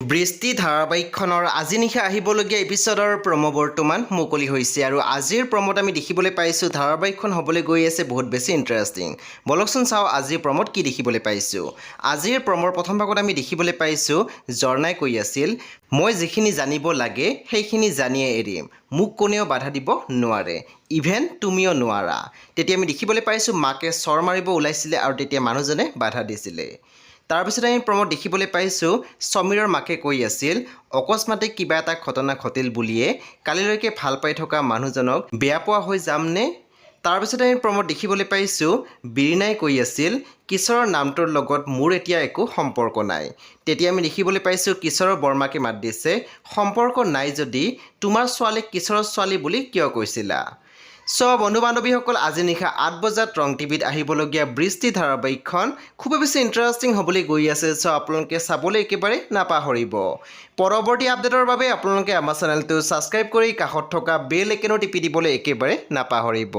বৃষ্টি ধাৰাবাহিকখনৰ আজি নিশা আহিবলগীয়া এপিছডৰ প্ৰমো বৰ্তমান মুকলি হৈছে আৰু আজিৰ প্ৰমোত আমি দেখিবলৈ পাইছোঁ ধাৰাবাহিকখন হ'বলৈ গৈ আছে বহুত বেছি ইণ্টাৰেষ্টিং। বলকচোন চাওঁ আজিৰ প্ৰমোত কি দেখিবলৈ পাইছোঁ। আজিৰ প্ৰমোৰ প্ৰথম ভাগত আমি দেখিবলৈ পাইছোঁ ঝৰ্ণাই কৈ আছিল, মই যিখিনি জানিব লাগে সেইখিনি জানিয়ে এৰিম, মোক কোনেও বাধা দিব নোৱাৰে, ইভেন তুমিও নোৱাৰা। তেতিয়া আমি দেখিবলৈ পাইছোঁ মাকে চৰ মাৰিব ওলাইছিলে আৰু তেতিয়া মানুহজনে বাধা দিছিলে। তাৰপিছত আমি প্ৰমোত দেখিবলৈ পাইছোঁ সমীৰৰ মাকে কৈ আছিল, অকস্মাতে কিবা এটা ঘটনা ঘটিল বুলিয়ে কালিলৈকে ভাল পাই থকা মানুহজনক বেয়া পোৱা হৈ যামনে? তাৰপিছত আমি প্ৰমোত দেখিবলৈ পাইছোঁ বিৰিণাই কৈ আছিল, কিশোৰৰ নামটোৰ লগত মোৰ এতিয়া একো সম্পৰ্ক নাই। তেতিয়া আমি দেখিবলৈ পাইছোঁ কিশোৰৰ বৰমাকে মাত দিছে, সম্পৰ্ক নাই যদি তোমাৰ ছোৱালীক কিশোৰৰ ছোৱালী বুলি কিয় কৈছিলা? বন্ধু বান্ধৱীসকল, আজি নিশা 8 বজাত ৰং টিভিত আহিবলগীয়া বৃষ্টি ধাৰাবাহিকখন খুবেই বেছি ইণ্টাৰেষ্টিং হ'বলৈ গৈ আছে। আপোনালোকে চাবলৈ একেবাৰে নাপাহৰিব। পৰৱৰ্তী আপডেটৰ বাবে আপোনালোকে আমাৰ চেনেলটো ছাবস্ক্ৰাইব কৰি কাষত থকা বেল আইকনো টিপি দিবলৈ একেবাৰে নাপাহৰিব।